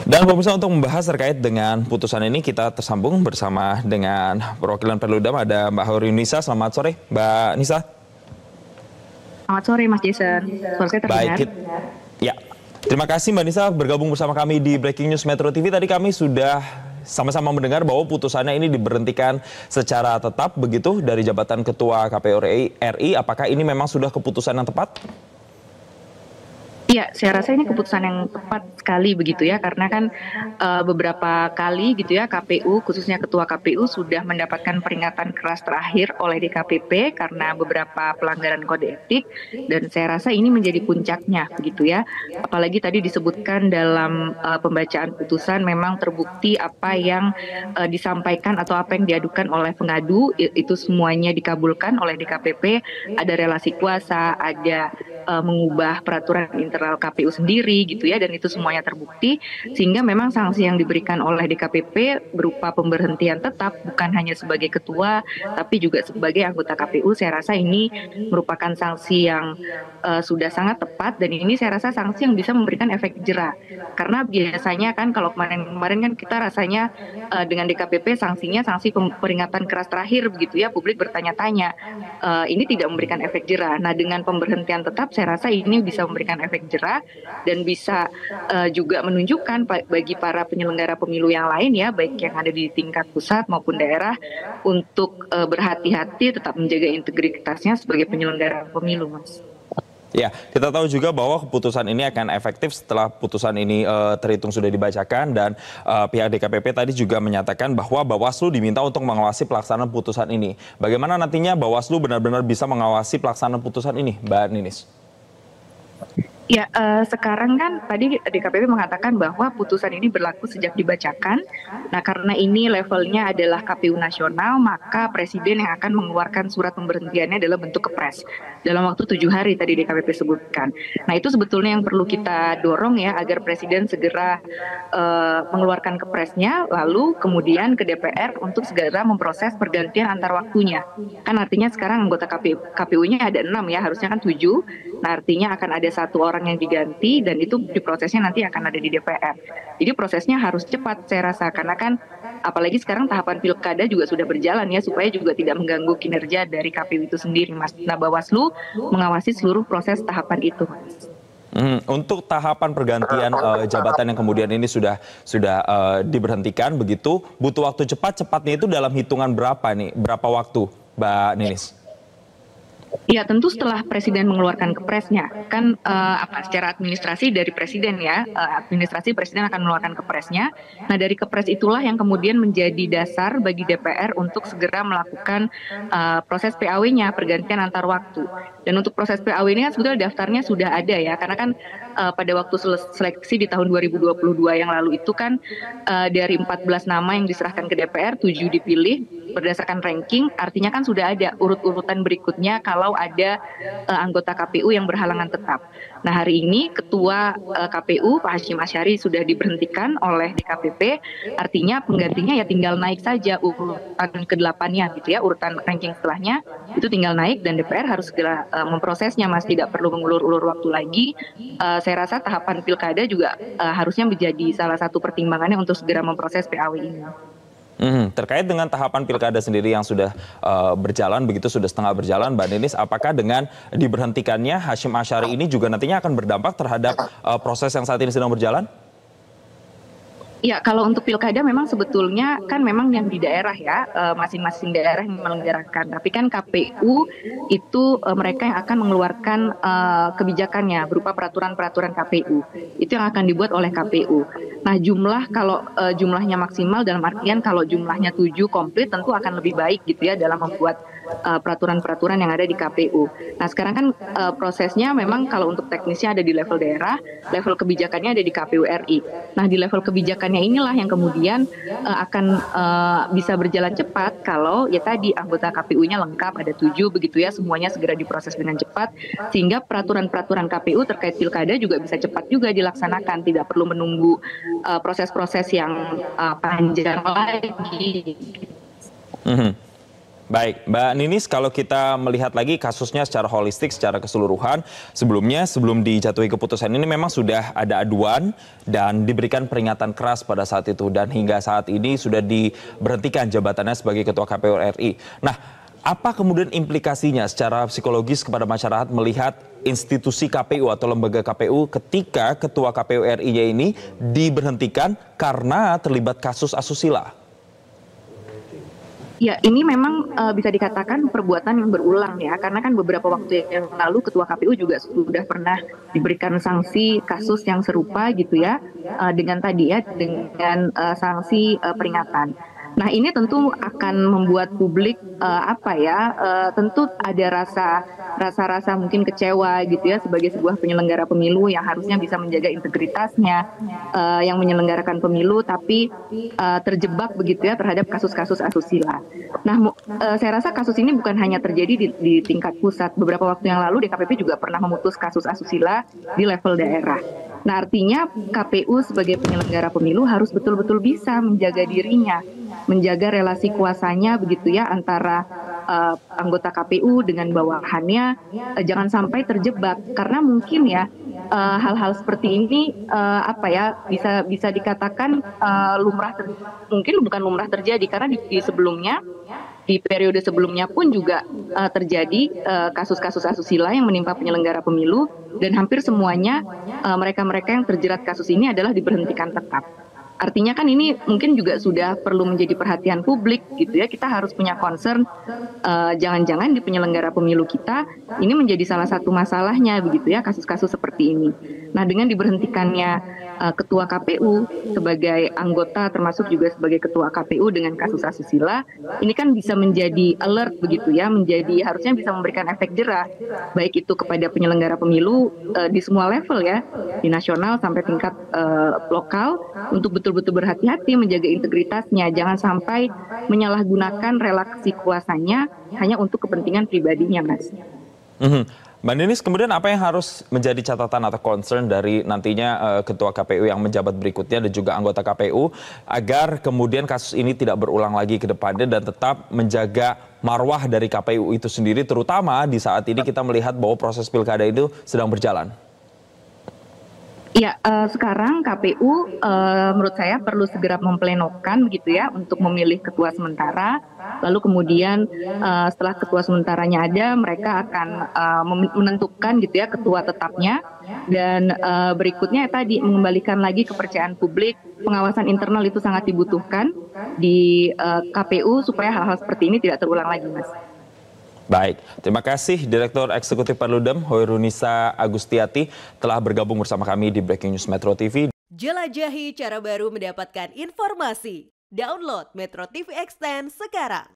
Dan pemirsa, untuk membahas terkait dengan putusan ini kita tersambung bersama dengan perwakilan Perludem, ada Mbak Hori Nisa. Selamat sore Mbak Nisa. Selamat sore Mas Jason. Suara saya terdengar? Baik, ya. Terima kasih Mbak Nisa bergabung bersama kami di Breaking News Metro TV. Tadi kami sudah sama-sama mendengar bahwa putusannya ini diberhentikan secara tetap begitu dari jabatan Ketua KPU RI. Apakah ini memang sudah keputusan yang tepat? Iya, saya rasa ini keputusan yang tepat sekali begitu ya, karena kan beberapa kali gitu ya KPU, khususnya Ketua KPU sudah mendapatkan peringatan keras terakhir oleh DKPP karena beberapa pelanggaran kode etik, dan saya rasa ini menjadi puncaknya begitu ya. Apalagi tadi disebutkan dalam pembacaan putusan memang terbukti apa yang disampaikan atau apa yang diadukan oleh pengadu itu semuanya dikabulkan oleh DKPP, ada relasi kuasa, ada mengubah peraturan internal KPU sendiri gitu ya, dan itu semuanya terbukti, sehingga memang sanksi yang diberikan oleh DKPP berupa pemberhentian tetap bukan hanya sebagai ketua tapi juga sebagai anggota KPU. Saya rasa ini merupakan sanksi yang sudah sangat tepat, dan ini saya rasa sanksi yang bisa memberikan efek jera, karena biasanya kan kalau kemarin kan kita rasanya dengan DKPP sanksinya sanksi peringatan keras terakhir begitu ya, publik bertanya-tanya, ini tidak memberikan efek jera. Nah, dengan pemberhentian tetap saya rasa ini bisa memberikan efek jera dan bisa juga menunjukkan bagi para penyelenggara pemilu yang lain ya, baik yang ada di tingkat pusat maupun daerah, untuk berhati-hati tetap menjaga integritasnya sebagai penyelenggara pemilu, Mas. Ya, kita tahu juga bahwa keputusan ini akan efektif setelah putusan ini terhitung sudah dibacakan, dan pihak DKPP tadi juga menyatakan bahwa Bawaslu diminta untuk mengawasi pelaksanaan putusan ini. Bagaimana nantinya Bawaslu benar-benar bisa mengawasi pelaksanaan putusan ini, Mbak Ninis? Ya, sekarang kan tadi DKPP mengatakan bahwa putusan ini berlaku sejak dibacakan. Nah, karena ini levelnya adalah KPU nasional, maka Presiden yang akan mengeluarkan surat pemberhentiannya dalam bentuk kepres dalam waktu 7 hari tadi DKPP sebutkan. Nah, itu sebetulnya yang perlu kita dorong ya, agar Presiden segera mengeluarkan kepresnya, lalu kemudian ke DPR untuk segera memproses pergantian antar waktunya. Kan artinya sekarang anggota KPU-nya ada 6 ya, harusnya kan 7. Nah, artinya akan ada 1 orang yang diganti, dan itu diprosesnya nanti akan ada di DPR. Jadi prosesnya harus cepat saya rasa, karena kan apalagi sekarang tahapan pilkada juga sudah berjalan ya, supaya juga tidak mengganggu kinerja dari KPU itu sendiri, Mas. Nah, Bawaslu mengawasi seluruh proses tahapan itu, Mas. Untuk tahapan pergantian jabatan yang kemudian ini sudah diberhentikan begitu, butuh waktu cepatnya itu dalam hitungan berapa nih? Berapa waktu, Mbak Ninis? Ya, tentu setelah Presiden mengeluarkan kepresnya, kan secara administrasi dari Presiden ya, administrasi Presiden akan mengeluarkan kepresnya. Nah, dari kepres itulah yang kemudian menjadi dasar bagi DPR untuk segera melakukan proses PAW-nya, pergantian antar waktu. Dan untuk proses PAW ini kan sebetulnya daftarnya sudah ada ya, karena kan pada waktu seleksi di tahun 2022 yang lalu itu kan dari 14 nama yang diserahkan ke DPR, 7 dipilih berdasarkan ranking, artinya kan sudah ada urut-urutan berikutnya kalau ada anggota KPU yang berhalangan tetap. Nah, hari ini Ketua KPU Pak Hashim Asyari sudah diberhentikan oleh DKPP, artinya penggantinya ya tinggal naik saja urutan ke-8-nya gitu ya, urutan ranking setelahnya itu tinggal naik, dan DPR harus segera memprosesnya, Mas, tidak perlu mengulur-ulur waktu lagi. Saya rasa tahapan pilkada juga harusnya menjadi salah satu pertimbangannya untuk segera memproses PAW ini. Terkait dengan tahapan pilkada sendiri yang sudah berjalan, begitu sudah setengah berjalan, Mbak Ninis, apakah dengan diberhentikannya Hashim Asyari ini juga nantinya akan berdampak terhadap proses yang saat ini sedang berjalan? Ya, kalau untuk pilkada memang sebetulnya kan memang yang di daerah ya, masing-masing daerah yang menyelenggarakan. Tapi kan KPU itu mereka yang akan mengeluarkan kebijakannya berupa peraturan-peraturan KPU. Itu yang akan dibuat oleh KPU. Nah, kalau jumlahnya maksimal dalam artian kalau jumlahnya 7 komplit tentu akan lebih baik gitu ya dalam membuat peraturan-peraturan yang ada di KPU. Nah, sekarang kan prosesnya memang kalau untuk teknisnya ada di level daerah, level kebijakannya ada di KPU RI. Nah, di level kebijakannya inilah yang kemudian akan bisa berjalan cepat kalau ya tadi anggota KPU-nya lengkap, ada 7 begitu ya, semuanya segera diproses dengan cepat, sehingga peraturan-peraturan KPU terkait pilkada juga bisa cepat juga dilaksanakan, tidak perlu menunggu proses-proses yang panjang lagi. Baik, Mbak Ninis, kalau kita melihat lagi kasusnya secara holistik, secara keseluruhan, sebelum dijatuhi keputusan ini memang sudah ada aduan dan diberikan peringatan keras pada saat itu. Dan hingga saat ini sudah diberhentikan jabatannya sebagai Ketua KPU RI. Nah, apa kemudian implikasinya secara psikologis kepada masyarakat melihat institusi KPU atau lembaga KPU ketika Ketua KPU RI-nya ini diberhentikan karena terlibat kasus asusila? Ya, ini memang bisa dikatakan perbuatan yang berulang ya, karena kan beberapa waktu yang lalu Ketua KPU juga sudah pernah diberikan sanksi kasus yang serupa gitu ya, dengan tadi ya, dengan sanksi peringatan. Nah, ini tentu akan membuat publik tentu ada rasa mungkin kecewa gitu ya sebagai sebuah penyelenggara pemilu yang harusnya bisa menjaga integritasnya, yang menyelenggarakan pemilu tapi terjebak begitu ya terhadap kasus-kasus asusila. Nah, saya rasa kasus ini bukan hanya terjadi di tingkat pusat. Beberapa waktu yang lalu DKPP juga pernah memutus kasus asusila di level daerah. Nah, artinya KPU sebagai penyelenggara pemilu harus betul-betul bisa menjaga dirinya, menjaga relasi kuasanya begitu ya antara anggota KPU dengan bawahannya, jangan sampai terjebak karena mungkin ya hal-hal seperti ini bisa dikatakan mungkin bukan lumrah terjadi karena di sebelumnya di periode sebelumnya pun juga terjadi kasus-kasus asusila yang menimpa penyelenggara pemilu dan hampir semuanya mereka-mereka yang terjerat kasus ini adalah diberhentikan tetap. Artinya kan ini mungkin juga sudah perlu menjadi perhatian publik gitu ya. Kita harus punya concern jangan-jangan di penyelenggara pemilu kita ini menjadi salah satu masalahnya begitu ya kasus-kasus seperti ini. Nah, dengan diberhentikannya Ketua KPU sebagai anggota termasuk juga sebagai Ketua KPU dengan kasus asusila, ini kan bisa menjadi alert begitu ya, harusnya bisa memberikan efek jerah baik itu kepada penyelenggara pemilu di semua level ya, di nasional sampai tingkat lokal untuk betul-betul berhati-hati menjaga integritasnya, jangan sampai menyalahgunakan relasi kuasanya hanya untuk kepentingan pribadinya, Mas. Mbak Ninis, kemudian apa yang harus menjadi catatan atau concern dari nantinya Ketua KPU yang menjabat berikutnya dan juga anggota KPU agar kemudian kasus ini tidak berulang lagi ke depannya dan tetap menjaga marwah dari KPU itu sendiri, terutama di saat ini kita melihat bahwa proses pilkada itu sedang berjalan? Ya, sekarang KPU menurut saya perlu segera memplenokan begitu ya untuk memilih ketua sementara. Lalu kemudian setelah ketua sementaranya ada, mereka akan menentukan gitu ya ketua tetapnya. Dan berikutnya tadi mengembalikan lagi kepercayaan publik. Pengawasan internal itu sangat dibutuhkan di KPU supaya hal-hal seperti ini tidak terulang lagi, Mas. Baik, terima kasih Direktur Eksekutif Perludem Hoirunisa Agustiati telah bergabung bersama kami di Breaking News Metro TV. Jelajahi cara baru mendapatkan informasi. Download Metro TV Extend sekarang.